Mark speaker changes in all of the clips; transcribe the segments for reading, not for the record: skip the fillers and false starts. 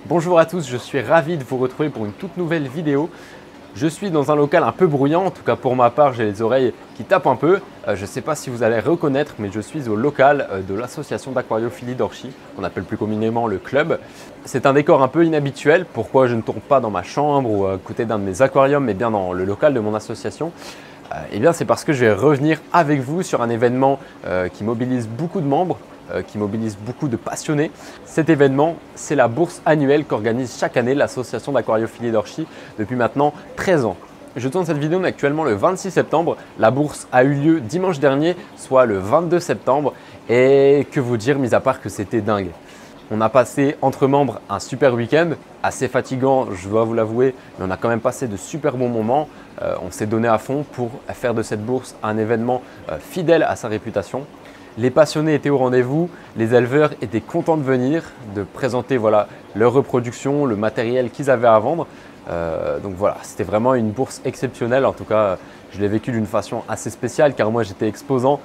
Speaker 1: Bonjour à tous, je suis ravi de vous retrouver pour une toute nouvelle vidéo. Je suis dans un local un peu bruyant, en tout cas pour ma part j'ai les oreilles qui tapent un peu. Je ne sais pas si vous allez reconnaître, mais je suis au local de l'association d'aquariophilie d'Orchies, qu'on appelle plus communément le club. C'est un décor un peu inhabituel, pourquoi je ne tourne pas dans ma chambre ou à côté d'un de mes aquariums, mais bien dans le local de mon association. Eh bien c'est parce que je vais revenir avec vous sur un événement qui mobilise beaucoup de membres, qui mobilise beaucoup de passionnés. Cet événement, c'est la bourse annuelle qu'organise chaque année l'association d'aquariophilie d'Orchies depuis maintenant 13 ans. Je tourne cette vidéo actuellement le 26 septembre. La bourse a eu lieu dimanche dernier, soit le 22 septembre. Et que vous dire, mis à part que c'était dingue. On a passé entre membres un super week-end, assez fatigant, je dois vous l'avouer, mais on a quand même passé de super bons moments. On s'est donné à fond pour faire de cette bourse un événement fidèle à sa réputation. Les passionnés étaient au rendez-vous, les éleveurs étaient contents de venir, de présenter leur reproduction, le matériel qu'ils avaient à vendre. Donc voilà, c'était vraiment une bourse exceptionnelle. En tout cas, je l'ai vécu d'une façon assez spéciale car moi j'étais exposant.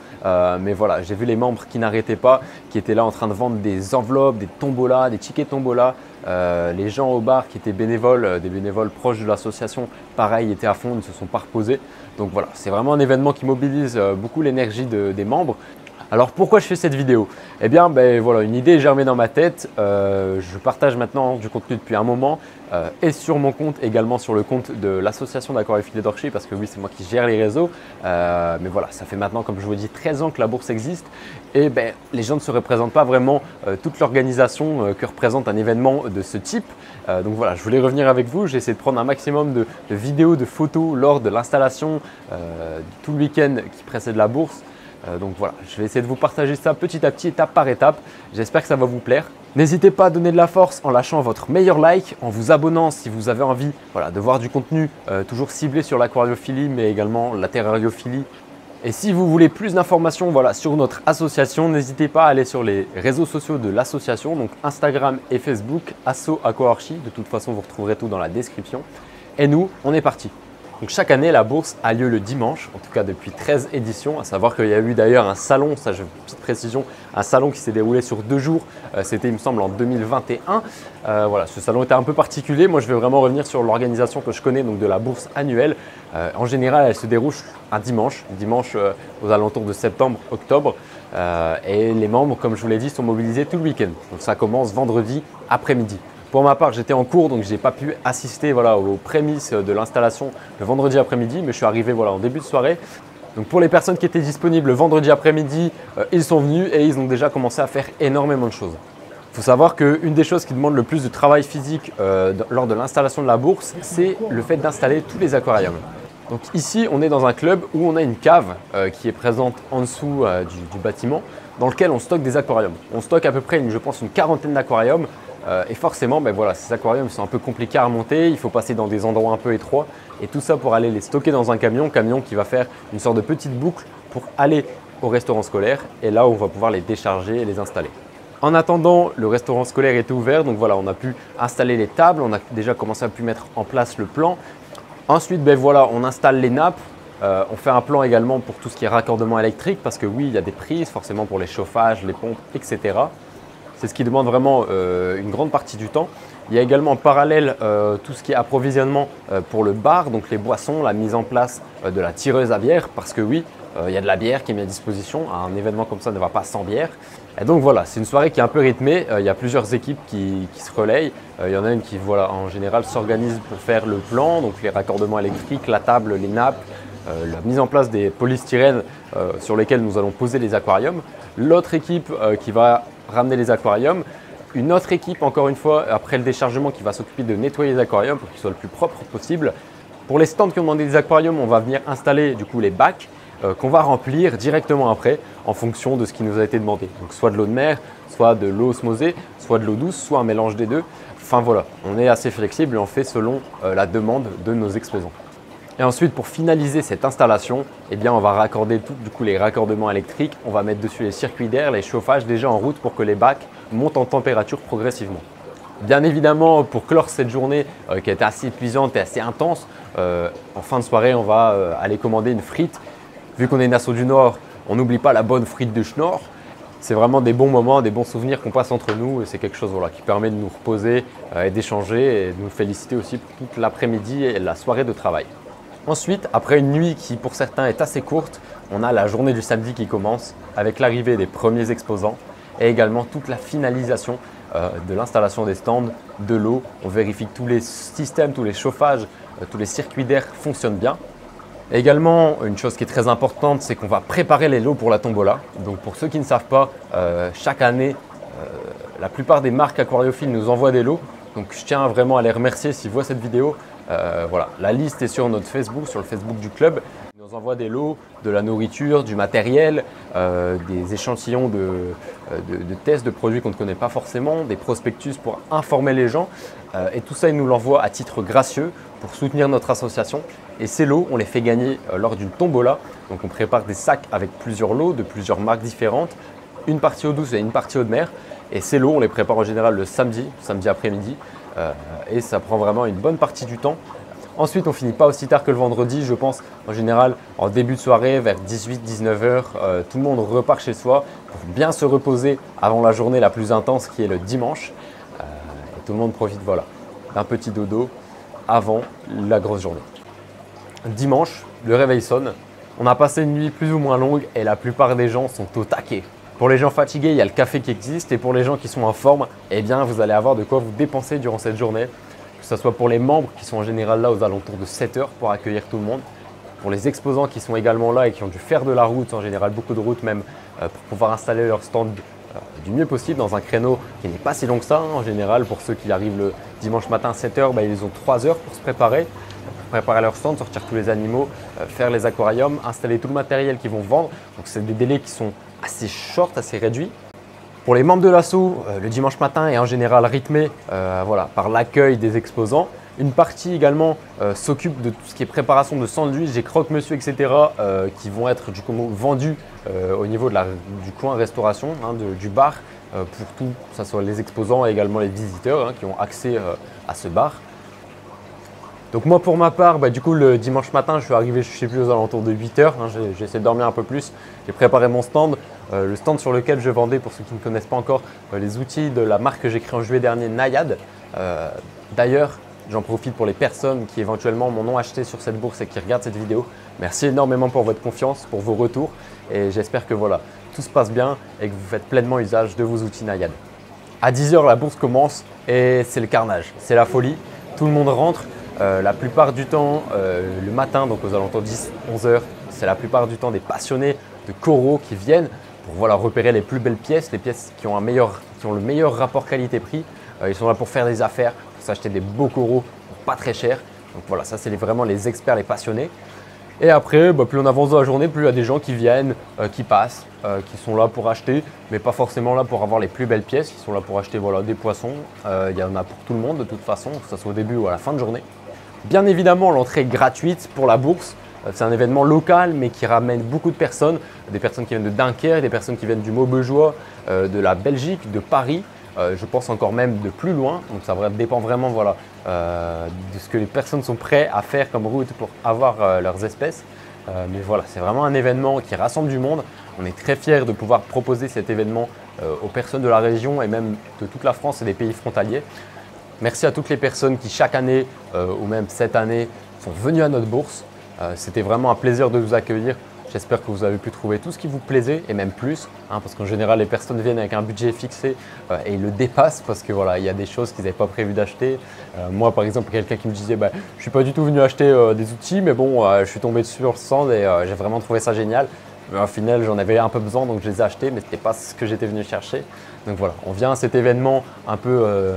Speaker 1: Mais voilà, j'ai vu les membres qui n'arrêtaient pas, qui étaient là en train de vendre des enveloppes, des tombolas, des tickets tombola. Les gens au bar qui étaient bénévoles, des bénévoles proches de l'association, pareil, étaient à fond, ils ne se sont pas reposés. Donc voilà, c'est vraiment un événement qui mobilise beaucoup l'énergie des membres. Alors pourquoi je fais cette vidéo? Eh bien voilà, une idée est germée dans ma tête. Je partage maintenant du contenu depuis un moment et sur mon compte, également sur le compte de l'association d'aquariophilie d'Orchies parce que oui, c'est moi qui gère les réseaux. Mais voilà, ça fait maintenant, comme je vous dis, 13 ans que la bourse existe et les gens ne se représentent pas vraiment toute l'organisation que représente un événement de ce type. Donc voilà, je voulais revenir avec vous. J'ai essayé de prendre un maximum de vidéos, de photos lors de l'installation tout le week-end qui précède la bourse. Donc voilà, je vais essayer de vous partager ça petit à petit, étape par étape. J'espère que ça va vous plaire. N'hésitez pas à donner de la force en lâchant votre meilleur like, en vous abonnant si vous avez envie de voir du contenu toujours ciblé sur l'aquariophilie, mais également la terrariophilie. Et si vous voulez plus d'informations sur notre association, n'hésitez pas à aller sur les réseaux sociaux de l'association, donc Instagram et Facebook, Asso Aquarchi. De toute façon, vous retrouverez tout dans la description. Et nous, on est parti. Donc chaque année, la bourse a lieu le dimanche, en tout cas depuis 13 éditions, à savoir qu'il y a eu d'ailleurs un salon, ça je petite précision, un salon qui s'est déroulé sur 2 jours, c'était il me semble en 2021. Voilà, ce salon était un peu particulier, moi je vais vraiment revenir sur l'organisation que je connais donc de la bourse annuelle. En général, elle se déroule un dimanche aux alentours de septembre-octobre et les membres, comme je vous l'ai dit, sont mobilisés tout le week-end. Donc ça commence vendredi après-midi. Pour ma part, j'étais en cours, donc je n'ai pas pu assister aux prémices de l'installation le vendredi après-midi, mais je suis arrivé en début de soirée. Donc pour les personnes qui étaient disponibles le vendredi après-midi, ils sont venus et ils ont déjà commencé à faire énormément de choses. Il faut savoir qu'une des choses qui demande le plus de travail physique lors de l'installation de la bourse, c'est le fait d'installer tous les aquariums. Donc ici, on est dans un club où on a une cave qui est présente en dessous du bâtiment, dans lequel on stocke des aquariums. On stocke à peu près, je pense, une quarantaine d'aquariums. Et forcément, ces aquariums sont un peu compliqués à remonter, il faut passer dans des endroits un peu étroits et tout ça pour aller les stocker dans un camion qui va faire une sorte de petite boucle pour aller au restaurant scolaire et là où on va pouvoir les décharger et les installer. En attendant, le restaurant scolaire était ouvert, donc voilà, on a pu installer les tables, on a déjà commencé à mettre en place le plan. Ensuite, on installe les nappes. On fait un plan également pour tout ce qui est raccordement électrique parce que oui, il y a des prises forcément pour les chauffages, les pompes, etc. C'est ce qui demande vraiment une grande partie du temps. Il y a également en parallèle tout ce qui est approvisionnement pour le bar, donc les boissons, la mise en place de la tireuse à bière parce que oui, il y a de la bière qui est mise à disposition. Un événement comme ça ne va pas sans bière. Et donc voilà, c'est une soirée qui est un peu rythmée. Il y a plusieurs équipes qui se relayent. Il y en a une qui en général s'organise pour faire le plan, donc les raccordements électriques, la table, les nappes, la mise en place des polystyrènes sur lesquels nous allons poser les aquariums. L'autre équipe qui va ramener les aquariums. Une autre équipe, encore une fois, après le déchargement, qui va s'occuper de nettoyer les aquariums pour qu'ils soient le plus propres possible. Pour les stands qui ont demandé des aquariums, on va venir installer les bacs qu'on va remplir directement après en fonction de ce qui nous a été demandé. Donc soit de l'eau de mer, soit de l'eau osmosée, soit de l'eau douce, soit un mélange des deux. Enfin voilà, on est assez flexible et on fait selon la demande de nos exposants. Et ensuite, pour finaliser cette installation, on va raccorder les raccordements électriques. On va mettre dessus les circuits d'air, les chauffages déjà en route pour que les bacs montent en température progressivement. Bien évidemment, pour clore cette journée qui a été assez épuisante et assez intense, en fin de soirée, on va aller commander une frite. Vu qu'on est une asso du Nord, on n'oublie pas la bonne frite de Schnorr. C'est vraiment des bons moments, des bons souvenirs qu'on passe entre nous et c'est quelque chose qui permet de nous reposer et d'échanger et de nous féliciter aussi pour toute l'après-midi et la soirée de travail. Ensuite, après une nuit qui pour certains est assez courte, on a la journée du samedi qui commence avec l'arrivée des premiers exposants et également toute la finalisation de l'installation des stands, de l'eau. On vérifie que tous les systèmes, tous les chauffages, tous les circuits d'air fonctionnent bien. Et également, une chose qui est très importante, c'est qu'on va préparer les lots pour la tombola. Donc pour ceux qui ne savent pas, chaque année, la plupart des marques aquariophiles nous envoient des lots. Donc je tiens vraiment à les remercier s'ils voient cette vidéo. Voilà, la liste est sur notre Facebook, sur le Facebook du club. Ils nous envoient des lots, de la nourriture, du matériel, des échantillons de tests de produits qu'on ne connaît pas forcément, des prospectus pour informer les gens. Et tout ça, ils nous l'envoient à titre gracieux pour soutenir notre association. Et ces lots, on les fait gagner lors d'une tombola. Donc on prépare des sacs avec plusieurs lots de plusieurs marques différentes, une partie eau douce et une partie eau de mer. Et ces lots, on les prépare en général le samedi après-midi. Et ça prend vraiment une bonne partie du temps. Ensuite, on finit pas aussi tard que le vendredi, je pense. En général, en début de soirée, vers 18-19 h, tout le monde repart chez soi pour bien se reposer avant la journée la plus intense qui est le dimanche. Et tout le monde profite d'un petit dodo avant la grosse journée. Dimanche, le réveil sonne. On a passé une nuit plus ou moins longue et la plupart des gens sont au taquet. Pour les gens fatigués, il y a le café qui existe et pour les gens qui sont en forme, eh bien, vous allez avoir de quoi vous dépenser durant cette journée. Que ce soit pour les membres qui sont en général là aux alentours de 7 h pour accueillir tout le monde. Pour les exposants qui sont également là et qui ont dû faire de la route, en général beaucoup de route même, pour pouvoir installer leur stand du mieux possible dans un créneau qui n'est pas si long que ça. En général, pour ceux qui arrivent le dimanche matin à 7 h, ils ont 3 heures pour se préparer leur stand, sortir tous les animaux, faire les aquariums, installer tout le matériel qu'ils vont vendre. Donc c'est des délais qui sont assez short, assez réduits. Pour les membres de l'asso, le dimanche matin est en général rythmé par l'accueil des exposants. Une partie également s'occupe de tout ce qui est préparation de sandwichs et croque-monsieur, etc. Qui vont être du coup vendus au niveau du coin restauration, du bar, pour tout, que ce soit les exposants et également les visiteurs qui ont accès à ce bar. Donc moi pour ma part, du coup le dimanche matin je suis arrivé, je ne sais plus, aux alentours de 8 h, j'ai essayé de dormir un peu plus, j'ai préparé mon stand, le stand sur lequel je vendais, pour ceux qui ne connaissent pas encore, les outils de la marque que j'ai créée en juillet dernier, Naiad. D'ailleurs, j'en profite pour les personnes qui éventuellement m'en ont acheté sur cette bourse et qui regardent cette vidéo. Merci énormément pour votre confiance, pour vos retours et j'espère que tout se passe bien et que vous faites pleinement usage de vos outils Naiad. À 10 h, la bourse commence et c'est le carnage, c'est la folie, tout le monde rentre. La plupart du temps, le matin, donc aux alentours de 10-11 h, c'est la plupart du temps des passionnés de coraux qui viennent pour repérer les plus belles pièces, les pièces qui ont le meilleur rapport qualité-prix. Ils sont là pour faire des affaires, pour s'acheter des beaux coraux pour pas très cher. Donc voilà, ça c'est vraiment les experts, les passionnés. Et après, plus on avance dans la journée, plus il y a des gens qui viennent, qui passent, qui sont là pour acheter, mais pas forcément là pour avoir les plus belles pièces, qui sont là pour acheter des poissons. Il y en a pour tout le monde de toute façon, que ce soit au début ou à la fin de journée. Bien évidemment, l'entrée est gratuite pour la bourse. C'est un événement local mais qui ramène beaucoup de personnes, des personnes qui viennent de Dunkerque, des personnes qui viennent du Maubejois, de la Belgique, de Paris, je pense encore même de plus loin. Donc ça dépend vraiment de ce que les personnes sont prêtes à faire comme route pour avoir leurs espèces. Mais voilà, c'est vraiment un événement qui rassemble du monde. On est très fiers de pouvoir proposer cet événement aux personnes de la région et même de toute la France et des pays frontaliers. Merci à toutes les personnes qui chaque année ou même cette année sont venues à notre bourse. C'était vraiment un plaisir de vous accueillir. J'espère que vous avez pu trouver tout ce qui vous plaisait et même plus, parce qu'en général les personnes viennent avec un budget fixé et ils le dépassent parce que il y a des choses qu'ils n'avaient pas prévu d'acheter. Moi par exemple, quelqu'un qui me disait je ne suis pas du tout venu acheter des outils, mais bon, je suis tombé dessus sur le stand et j'ai vraiment trouvé ça génial. Mais au final, j'en avais un peu besoin, donc je les ai achetés, mais ce n'était pas ce que j'étais venu chercher. Donc voilà, on vient à cet événement un peu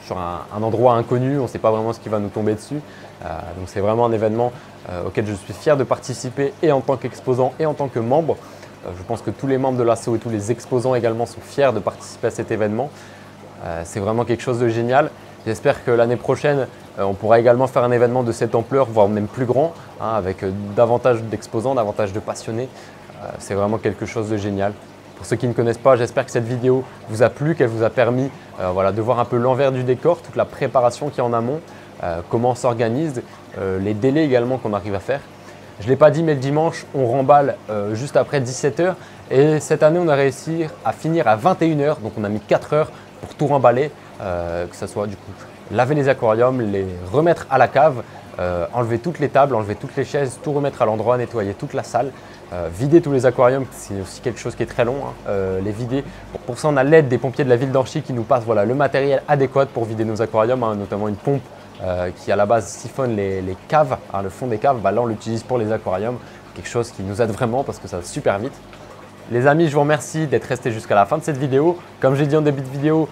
Speaker 1: sur un endroit inconnu, on ne sait pas vraiment ce qui va nous tomber dessus. Donc c'est vraiment un événement auquel je suis fier de participer et en tant qu'exposant et en tant que membre. Je pense que tous les membres de l'asso et tous les exposants également sont fiers de participer à cet événement. C'est vraiment quelque chose de génial. J'espère que l'année prochaine, on pourra également faire un événement de cette ampleur, voire même plus grand, avec davantage d'exposants, davantage de passionnés. C'est vraiment quelque chose de génial. Pour ceux qui ne connaissent pas, j'espère que cette vidéo vous a plu, qu'elle vous a permis de voir un peu l'envers du décor, toute la préparation qu'il y a en amont, comment on s'organise, les délais également qu'on arrive à faire. Je ne l'ai pas dit, mais le dimanche, on remballe juste après 17 h. Et cette année, on a réussi à finir à 21 h. Donc, on a mis 4 heures pour tout remballer, que ce soit du coup laver les aquariums, les remettre à la cave, enlever toutes les tables, enlever toutes les chaises, tout remettre à l'endroit, nettoyer toute la salle, vider tous les aquariums, c'est aussi quelque chose qui est très long, hein, les vider. Pour ça, on a l'aide des pompiers de la ville d'Anchy qui nous passent voilà, le matériel adéquat pour vider nos aquariums, hein, notamment une pompe qui à la base siphonne les caves, hein, le fond des caves. Là, on l'utilise pour les aquariums, quelque chose qui nous aide vraiment parce que ça va super vite. Les amis, je vous remercie d'être restés jusqu'à la fin de cette vidéo. Comme j'ai dit en début de vidéo,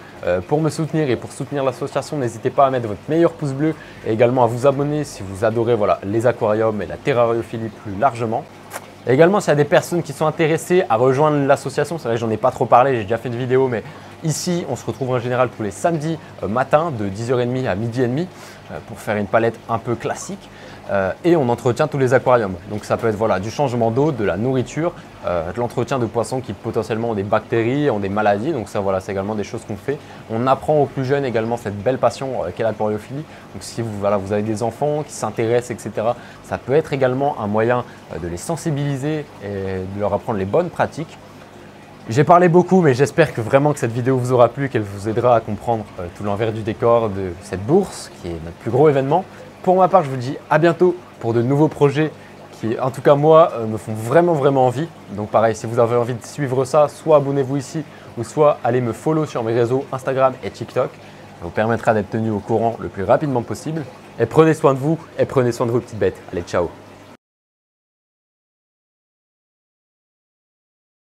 Speaker 1: pour me soutenir et pour soutenir l'association, n'hésitez pas à mettre votre meilleur pouce bleu et également à vous abonner si vous adorez voilà, les aquariums et la terrariophilie plus largement. Et également, s'il y a des personnes qui sont intéressées à rejoindre l'association, c'est vrai que j'en ai pas trop parlé, j'ai déjà fait une vidéo, mais ici, on se retrouve en général tous les samedis matin de 10h30 à 12h30 pour faire une palette un peu classique. Et on entretient tous les aquariums. Donc ça peut être voilà, du changement d'eau, de la nourriture, de l'entretien de poissons qui potentiellement ont des bactéries, ont des maladies. Donc ça voilà, c'est également des choses qu'on fait. On apprend aux plus jeunes également cette belle passion qu'est l'aquariophilie. Donc si vous avez des enfants qui s'intéressent, etc., ça peut être également un moyen de les sensibiliser et de leur apprendre les bonnes pratiques. J'ai parlé beaucoup, mais j'espère que vraiment que cette vidéo vous aura plu, qu'elle vous aidera à comprendre tout l'envers du décor de cette bourse qui est notre plus gros événement. Pour ma part, je vous dis à bientôt pour de nouveaux projets qui, en tout cas moi, me font vraiment envie. Donc pareil, si vous avez envie de suivre ça, soit abonnez-vous ici ou soit allez me follow sur mes réseaux Instagram et TikTok. Ça vous permettra d'être tenu au courant le plus rapidement possible. Et prenez soin de vous et prenez soin de vos petites bêtes. Allez, ciao!